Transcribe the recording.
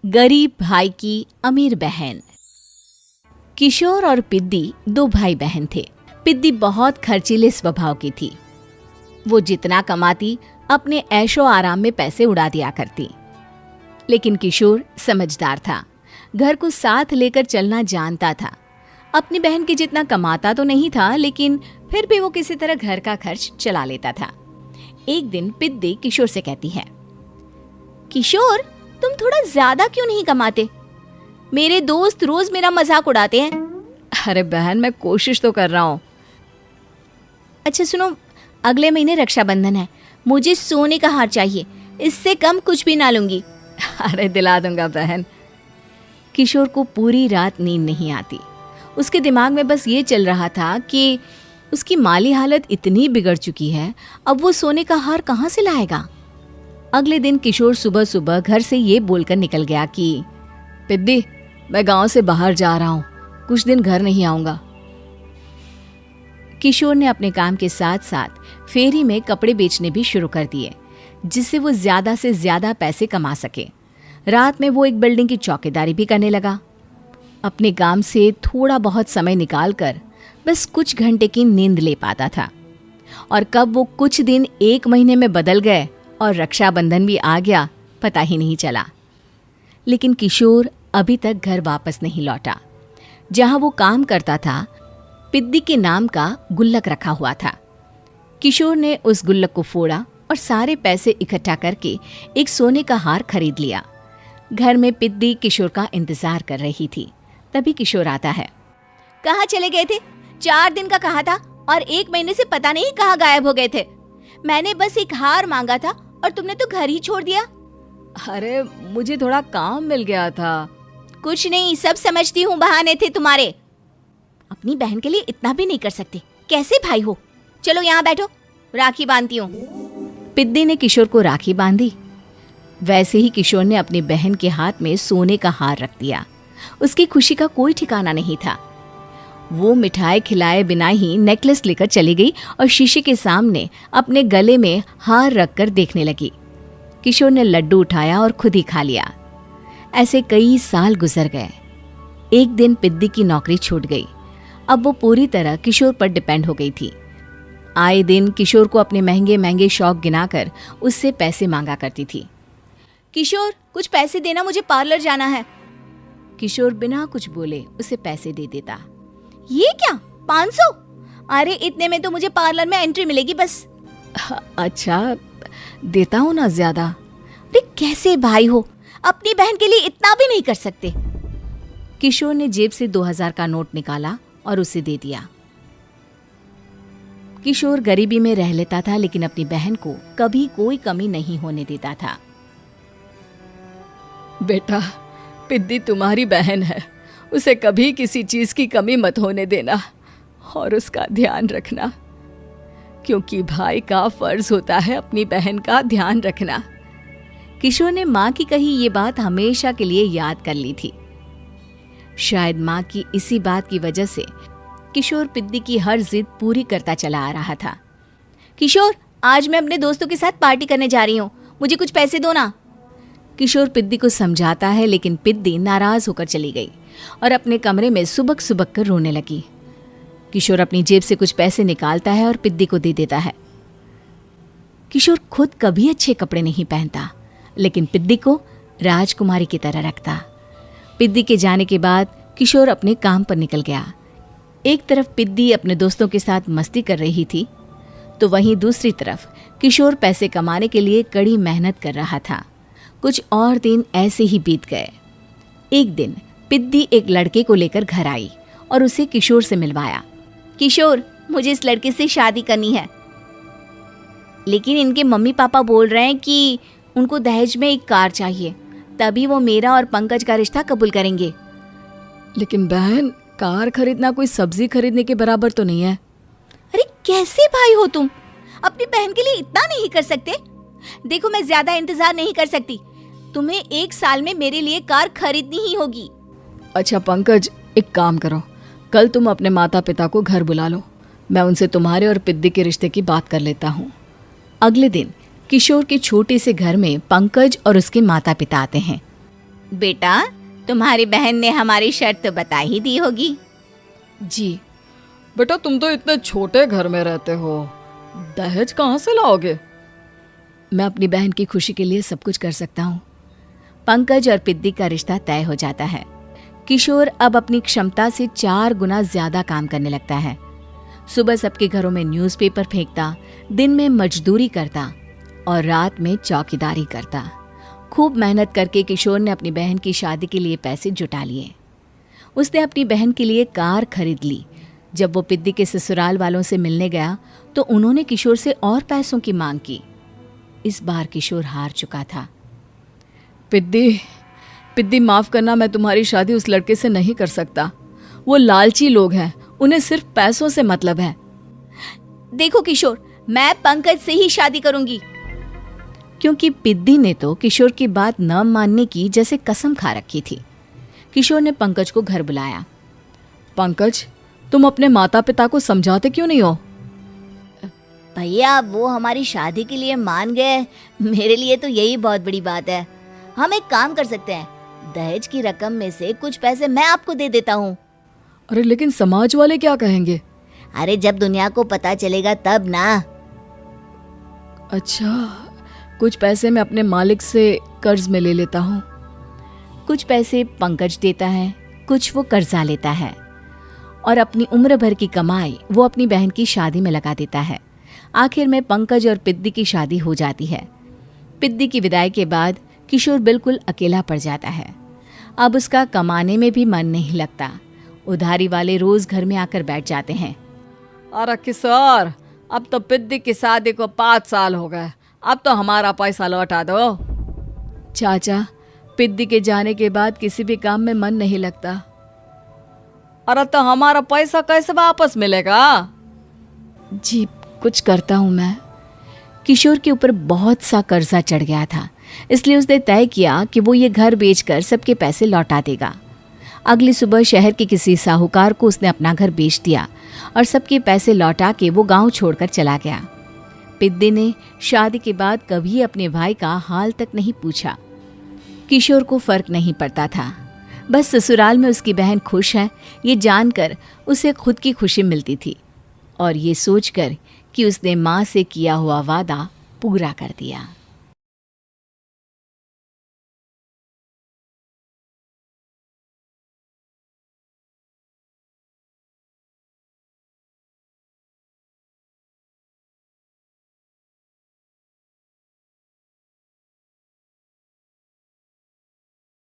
गरीब भाई की अमीर बहन। किशोर और पिद्दी दो भाई बहन थे। पिद्दी बहुत खर्चीले स्वभाव की थी। वो जितना कमाती अपने ऐशो आराम में पैसे उड़ा दिया करती। लेकिन किशोर समझदार था, घर को साथ लेकर चलना जानता था। अपनी बहन के जितना कमाता तो नहीं था, लेकिन फिर भी वो किसी तरह घर का खर्च चला लेता था। एक दिन पिद्दी किशोर से कहती है, किशोर, तुम थोड़ा ज्यादा क्यों नहीं कमाते? मेरे दोस्त रोज मेरा मजाक उड़ाते हैं। अरे बहन, मैं कोशिश तो कर रहा हूँ। अच्छा सुनो, अगले महीने रक्षाबंधन है, मुझे सोने का हार चाहिए, इससे कम कुछ भी ना लूंगी। अरे दिला दूंगा बहन। किशोर को पूरी रात नींद नहीं आती। उसके दिमाग में बस ये चल रहा था कि उसकी माली हालत इतनी बिगड़ चुकी है, अब वो सोने का हार कहाँ से लाएगा। अगले दिन किशोर सुबह सुबह घर से ये बोलकर निकल गया कि पिद्दी, मैं गांव से बाहर जा रहा हूँ, कुछ दिन घर नहीं आऊंगा। किशोर ने अपने काम के साथ साथ फेरी में कपड़े बेचने भी शुरू कर दिए, जिससे वो ज्यादा से ज्यादा पैसे कमा सके। रात में वो एक बिल्डिंग की चौकीदारी भी करने लगा। अपने काम से थोड़ा बहुत समय निकालकर बस कुछ घंटे की नींद ले पाता था। और कब वो कुछ दिन एक महीने में बदल गए और रक्षाबंधन भी आ गया, पता ही नहीं चला। लेकिन किशोर अभी तक घर वापस नहीं लौटा। जहां वो काम करता था, पिद्दी के नाम का गुल्लक रखा हुआ था। किशोर ने उस गुल्लक को फोड़ा और सारे पैसे इकट्ठा करके एक सोने का हार खरीद लिया। घर में पिद्दी किशोर का इंतजार कर रही थी। तभी किशोर आता है। कहाँ चले गए थे? 4 दिन का कहा था और 1 महीने से पता नहीं कहाँ गायब हो गए थे। मैंने बस एक हार मांगा था और तुमने तो घर ही छोड़ दिया। अरे मुझे थोड़ा काम मिल गया था। कुछ नहीं, सब समझती हूँ, बहाने थे तुम्हारे। अपनी बहन के लिए इतना भी नहीं कर सकते, कैसे भाई हो? चलो यहाँ बैठो, राखी बांधती हूँ। पिद्दी ने किशोर को राखी बांधी। वैसे ही किशोर ने अपनी बहन के हाथ में सोने का हार रख दिया। उसकी खुशी का कोई ठिकाना नहीं था। वो मिठाई खिलाए बिना ही नेकलेस लेकर चली गई और शीशे के सामने अपने गले में हार रखकर देखने लगी। किशोर ने लड्डू उठाया और खुद ही खा लिया। ऐसे कई साल गुजर गए। एक दिन पिद्दी की नौकरी छूट गई। अब वो पूरी तरह किशोर पर डिपेंड हो गई थी। आए दिन किशोर को अपने महंगे महंगे शौक गिनाकर उससे पैसे मांगा करती थी। किशोर, कुछ पैसे देना, मुझे पार्लर जाना है। किशोर बिना कुछ बोले उसे पैसे दे देता। ये क्या, 500? अरे इतने में तो मुझे पार्लर में एंट्री मिलेगी बस। अच्छा, देता हूँ ना ज्यादा। अरे कैसे भाई हो, अपनी बहन के लिए इतना भी नहीं कर सकते। किशोर ने जेब से 2000 का नोट निकाला और उसे दे दिया। किशोर गरीबी में रह लेता था, लेकिन अपनी बहन को कभी कोई कमी नहीं होने देता था। बेटा, पिद्दी तुम्हारी बहन है, उसे कभी किसी चीज की कमी मत होने देना और उसका ध्यान रखना, क्योंकि भाई का फर्ज होता है अपनी बहन का ध्यान रखना। किशोर ने माँ की कही ये बात हमेशा के लिए याद कर ली थी। शायद माँ की इसी बात की वजह से किशोर पिद्दी की हर जिद पूरी करता चला आ रहा था। किशोर, आज मैं अपने दोस्तों के साथ पार्टी करने जा रही हूँ, मुझे कुछ पैसे दो ना। किशोर पिद्दी को समझाता है, लेकिन पिद्दी नाराज होकर चली गई और अपने कमरे में सुबक सुबक कर रोने लगी। किशोर अपनी जेब से कुछ पैसे निकालता है और पिद्दी को दे देता है। किशोर खुद कभी अच्छे कपड़े नहीं पहनता, लेकिन पिद्दी को राजकुमारी की तरह रखता। पिद्दी के जाने के बाद किशोर अपने काम पर निकल गया। एक तरफ पिद्दी अपने दोस्तों के साथ मस्ती कर रही थी, तो वहीं दूसरी तरफ किशोर पैसे कमाने के लिए कड़ी मेहनत कर रहा था। कुछ और दिन ऐसे ही बीत गए। एक दिन पिद्दी एक लड़के को लेकर घर आई और उसे किशोर से मिलवाया। किशोर, मुझे इस लड़के से शादी करनी है, लेकिन इनके मम्मी पापा बोल रहे हैं कि उनको दहेज में एक कार चाहिए, तभी वो मेरा और पंकज का रिश्ता कबूल करेंगे। लेकिन बहन, कार खरीदना कोई सब्जी खरीदने के बराबर तो नहीं है। अरे कैसे भाई हो तुम, अपनी बहन के लिए इतना नहीं कर सकते? देखो, मैं ज्यादा इंतजार नहीं कर सकती, तुम्हें 1 साल में मेरे लिए कार खरीदनी ही होगी। अच्छा पंकज, एक काम करो, कल तुम अपने माता पिता को घर बुला लो, मैं उनसे तुम्हारे और पिद्दी के रिश्ते की बात कर लेता हूँ। अगले दिन किशोर के छोटे से घर में पंकज और उसके माता पिता आते हैं। बेटा, तुम्हारी बहन ने हमारी शर्त तो बता ही दी होगी। जी। बेटा, तुम तो इतने छोटे घर में रहते हो, दहेज कहाँ से लाओगे? मैं अपनी बहन की खुशी के लिए सब कुछ कर सकता हूँ। पंकज और पिद्दी का रिश्ता तय हो जाता है। किशोर अब अपनी क्षमता से 4 गुना ज्यादा काम करने लगता है। सुबह सबके घरों में न्यूज़पेपर फेंकता, दिन में मजदूरी करता और रात में चौकीदारी करता। खूब मेहनत करके किशोर ने अपनी बहन की शादी के लिए पैसे जुटा लिए। उसने अपनी बहन के लिए कार खरीद ली। जब वो पिद्दी के ससुराल वालों से मिलने गया तो उन्होंने किशोर से और पैसों की मांग की। इस बार किशोर हार चुका था। पिद्दी माफ करना, मैं तुम्हारी शादी उस लड़के से नहीं कर सकता। वो लालची लोग हैं, उन्हें सिर्फ पैसों से मतलब है। देखो किशोर, मैं पंकज से ही शादी करूंगी। क्योंकि पिद्दी ने तो किशोर की बात न मानने की जैसे कसम खा रखी थी। किशोर ने पंकज को घर बुलाया। पंकज, तुम अपने माता पिता को समझाते क्यों नहीं हो? भैया, वो हमारी शादी के लिए मान गए, मेरे लिए तो यही बहुत बड़ी बात है। हम एक काम कर सकते हैं, दहेज की रकम में से कुछ पैसे मैं आपको दे देता हूँ। अरे लेकिन समाज वाले क्या कहेंगे? अरे जब दुनिया को पता चलेगा तब ना। अच्छा, कुछ पैसे मैं अपने मालिक से कर्ज में ले लेता हूँ। कुछ पैसे पंकज देता है, कुछ वो कर्जा लेता है और अपनी उम्र भर की कमाई वो अपनी बहन की शादी में लगा देता है। आखिर में पंकज और पिद्दी की शादी हो जाती है। पिद्दी की विदाई के बाद किशोर बिल्कुल अकेला पड़ जाता है। अब उसका कमाने में भी मन नहीं लगता। उधारी वाले रोज घर में आकर बैठ जाते हैं। अरे किशोर, अब तो पिद्दी की शादी को 5 साल हो गए, अब तो हमारा पैसा लौटा दो। चाचा, पिद्दी के जाने के बाद किसी भी काम में मन नहीं लगता। अरे तो हमारा पैसा कैसे वापस मिलेगा? जी, कुछ करता हूँ मैं। किशोर के ऊपर बहुत सा कर्जा चढ़ गया था, इसलिए उसने तय किया कि वो ये घर बेचकर सबके पैसे लौटा देगा। अगली सुबह शहर के किसी साहूकार को उसने अपना घर बेच दिया और सबके पैसे लौटा के वो गांव छोड़कर चला गया। पिद्दी ने शादी के बाद कभी अपने भाई का हाल तक नहीं पूछा। किशोर को फर्क नहीं पड़ता था, बस ससुराल में उसकी बहन खुश है ये जानकर उसे खुद की खुशी मिलती थी और ये सोचकर कि उसने माँ से किया हुआ वादा पूरा कर दिया।